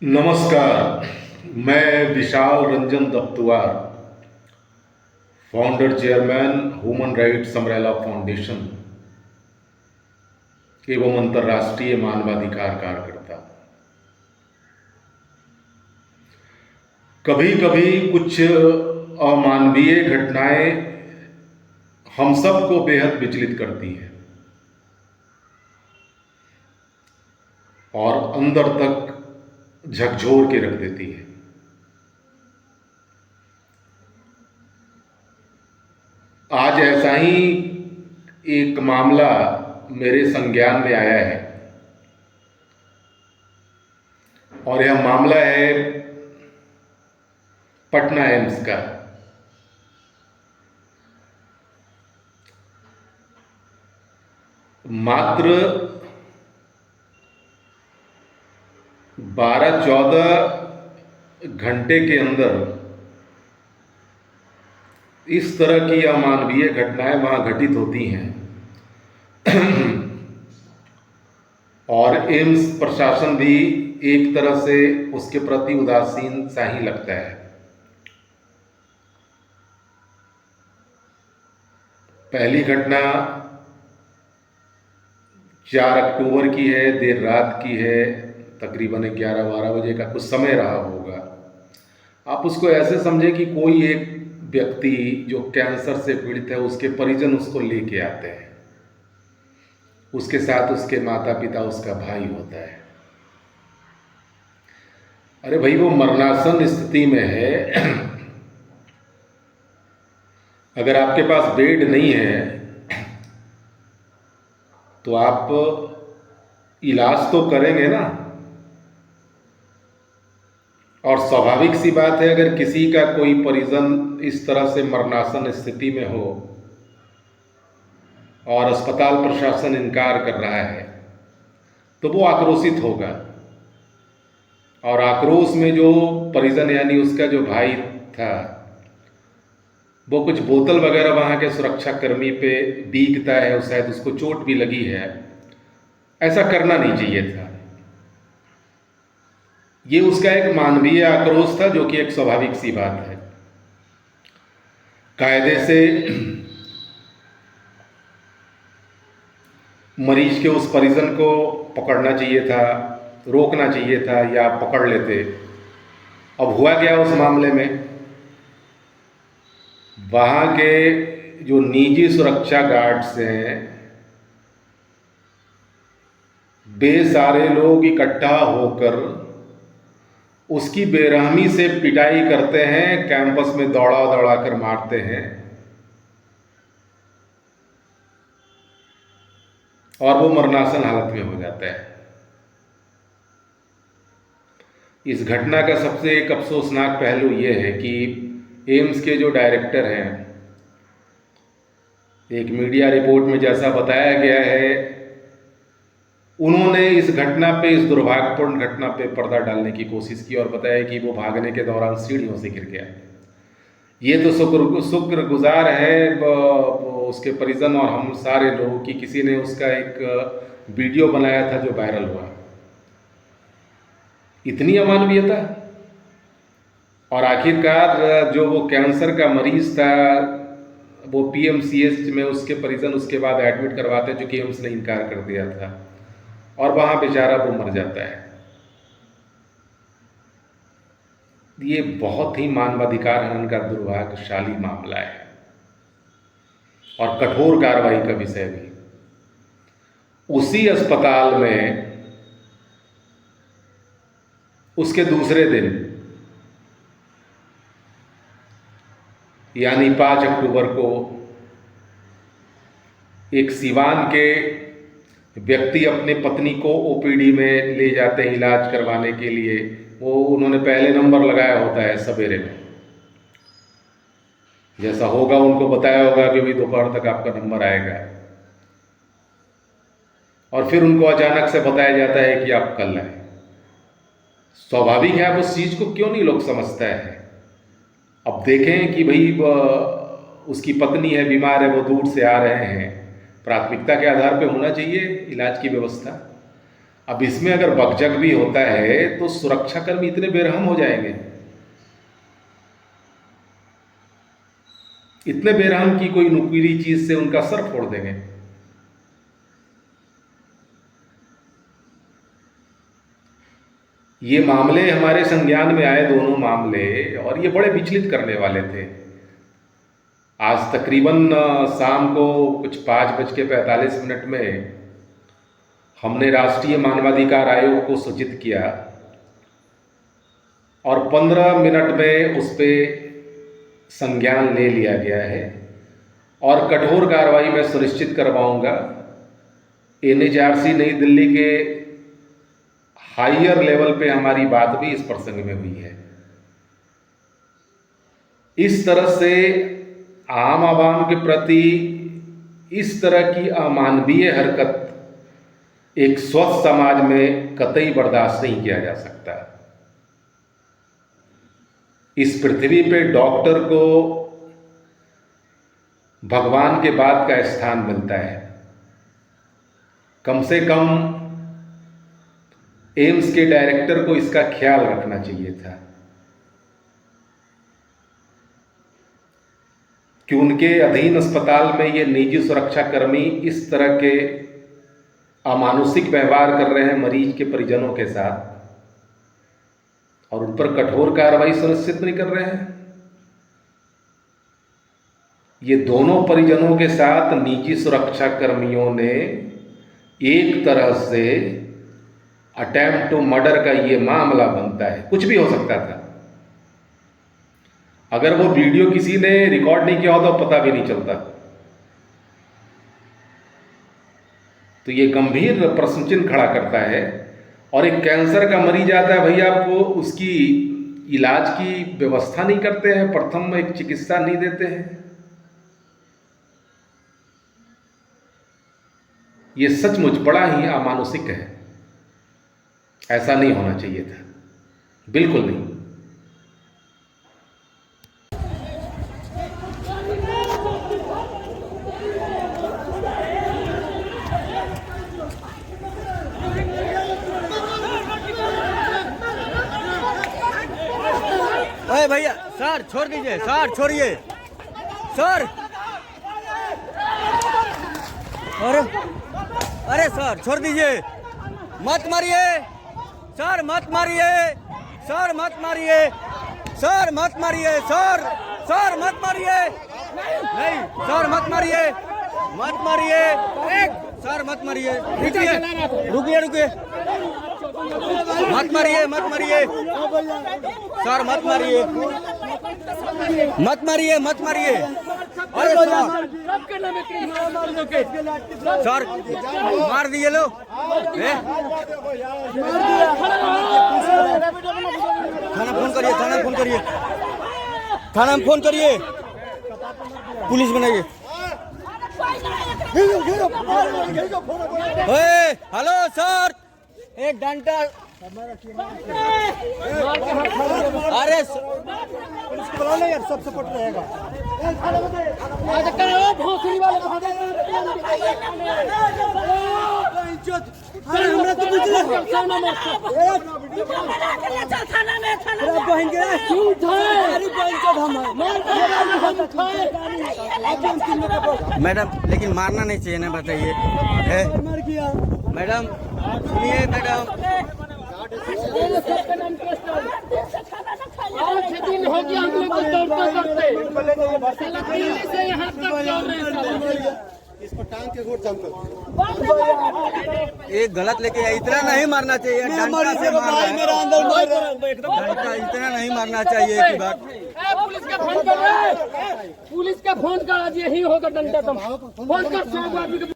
नमस्कार। मैं Vishal Ranjan Daftuar, founder chairman human rights umbrella foundation एवं अंतर्राष्ट्रीय मानवाधिकार कार्यकर्ता। कभी कभी कुछ अमानवीय घटनाएं हम सबको बेहद विचलित करती हैं और अंदर तक झकझोर के रख देती है। आज ऐसा ही एक मामला मेरे संज्ञान में आया है और यह मामला है पटना एम्स का। मात्र 12-14 घंटे के अंदर इस तरह की अमानवीय घटनाएं वहां घटित होती हैं और एम्स प्रशासन भी एक तरह से उसके प्रति उदासीन सा ही लगता है। पहली घटना 4 अक्टूबर की है, देर रात की है, तकरीबन 11-12 बजे का कुछ समय रहा होगा। आप उसको ऐसे समझें कि कोई एक व्यक्ति जो कैंसर से पीड़ित है, उसके परिजन उसको लेके आते हैं, उसके साथ उसके माता पिता, उसका भाई होता है। अरे भाई, वो मरणासन स्थिति में है। अगर आपके पास बेड नहीं है तो आप इलाज तो करेंगे ना। और स्वाभाविक सी बात है, अगर किसी का कोई परिजन इस तरह से मरणासन स्थिति में हो और अस्पताल प्रशासन इनकार कर रहा है तो वो आक्रोशित होगा। और आक्रोश में जो परिजन यानी उसका जो भाई था, वो कुछ बोतल वगैरह वहाँ के सुरक्षा कर्मी पे बीगता है, शायद उसको चोट भी लगी है। ऐसा करना नहीं चाहिए था। ये उसका एक मानवीय आक्रोश था, जो कि एक स्वाभाविक सी बात है। कायदे से मरीज के उस परिजन को पकड़ना चाहिए था, रोकना चाहिए था, या पकड़ लेते। अब हुआ क्या उस मामले में, वहाँ के जो निजी सुरक्षा गार्ड्स हैं, बेसारे लोग इकट्ठा होकर उसकी बेरहमी से पिटाई करते हैं, कैंपस में दौड़ा दौड़ा कर मारते हैं और वो मरणासन हालत में हो जाता है। इस घटना का सबसे एक अफसोसनाक पहलू ये है कि एम्स के जो डायरेक्टर हैं, एक मीडिया रिपोर्ट में जैसा बताया गया है, उन्होंने इस घटना पे, इस दुर्भाग्यपूर्ण घटना पे पर्दा डालने की कोशिश की और बताया कि वो भागने के दौरान सीढ़ियों से गिर गया। ये तो शुक्रगुजार है उसके परिजन और हम सारे लोगों की, किसी ने उसका एक वीडियो बनाया था जो वायरल हुआ। इतनी अमानवीयता। और आखिरकार जो वो कैंसर का मरीज था, वो पीएमसीएच में उसके परिजन उसके बाद एडमिट करवाते, जो कि एम्स ने इनकार कर दिया था, और वहाँ बेचारा वो मर जाता है। ये बहुत ही मानवाधिकार हनन का दुर्भाग्यशाली मामला है और कठोर कार्रवाई का विषय भी। उसी अस्पताल में उसके दूसरे दिन यानी 5 अक्टूबर को एक सीवान के व्यक्ति अपने पत्नी को ओपीडी में ले जाते हैं इलाज करवाने के लिए। वो उन्होंने पहले नंबर लगाया होता है सवेरे में, जैसा होगा उनको बताया होगा कि अभी दोपहर तक आपका नंबर आएगा, और फिर उनको अचानक से बताया जाता है कि आप कल आए। स्वाभाविक है, अब उस चीज़ को क्यों नहीं लोग समझता है। अब देखें कि भाई उसकी पत्नी है, बीमार है, वो दूर से आ रहे हैं, प्राथमिकता के आधार पे होना चाहिए इलाज की व्यवस्था। अब इसमें अगर बकझक भी होता है तो सुरक्षाकर्मी इतने बेरहम हो जाएंगे, इतने बेरहम की कोई नुकीली चीज से उनका सर फोड़ देंगे। ये मामले हमारे संज्ञान में आए, दोनों मामले, और ये बड़े विचलित करने वाले थे। आज तकरीबन शाम को कुछ 5:45 में हमने राष्ट्रीय मानवाधिकार आयोग को सूचित किया और 15 मिनट में उस पर संज्ञान ले लिया गया है और कठोर कार्रवाई मैं सुनिश्चित करवाऊंगा। NHRC नई दिल्ली के हायर लेवल पे हमारी बात भी इस प्रसंग में हुई है। इस तरह से आम आवाम के प्रति इस तरह की अमानवीय हरकत एक स्वस्थ समाज में कतई बर्दाश्त नहीं किया जा सकता। इस पृथ्वी पे डॉक्टर को भगवान के बाद का स्थान मिलता है। कम से कम एम्स के डायरेक्टर को इसका ख्याल रखना चाहिए था कि उनके अधीन अस्पताल में ये निजी सुरक्षाकर्मी इस तरह के अमानुषिक व्यवहार कर रहे हैं मरीज के परिजनों के साथ और उन पर कठोर कार्रवाई सुनिश्चित नहीं कर रहे हैं। ये दोनों परिजनों के साथ निजी सुरक्षाकर्मियों ने एक तरह से अटेम्प्ट टू मर्डर का ये मामला बनता है। कुछ भी हो सकता था। अगर वो वीडियो किसी ने रिकॉर्ड नहीं किया होता तो पता भी नहीं चलता। तो ये गंभीर प्रश्न चिन्ह खड़ा करता है। और एक कैंसर का मरीज आता है, भैया आपको उसकी इलाज की व्यवस्था नहीं करते हैं, प्रथम एक चिकित्सा नहीं देते हैं। ये सचमुच बड़ा ही अमानुषिक है। ऐसा नहीं होना चाहिए था, बिल्कुल नहीं। अरे भैया सर छोड़ दीजिए, सर छोड़िए सर। अरे सर छोड़ दीजिए, मत मारिए सर, मत मारिए सर, मत मारिए सर, मत मारिए सर, सर मत मारिए, नहीं सर मत मारिए, मत मारिए सर, मत मारिए, रुकिए रुकिए रुकिए, मत मारिए, मत मारिए सर, मत मारिए, मत मारिए, मत मारिए। अरे सर मार दिए लो, थाना फोन करिए, थाना फोन करिए, थाना में फोन करिए, पुलिस बनाइए। हेलो सर, एक डंडा, अरे पुलिस को बुला लो यार, सब सपोर्ट रहेगा। मैडम लेकिन मारना नहीं चाहिए ना, बताइए मैडम, सुनिए मैडम, 8 दिन हो गया हम लोग को दौड़ते से यहाँ तक दौड़ रहे हैं। इसको टांग के घोट जाम कर, एक गलत लेके इतना नहीं मारना चाहिए, डंडा से मार मेरा अंदर इतना नहीं मारना चाहिए की बात। पुलिस का फोन कर, पुलिस का फोन कर, आज यही होगा डंडा, तुम फोन कर 100 आदमी।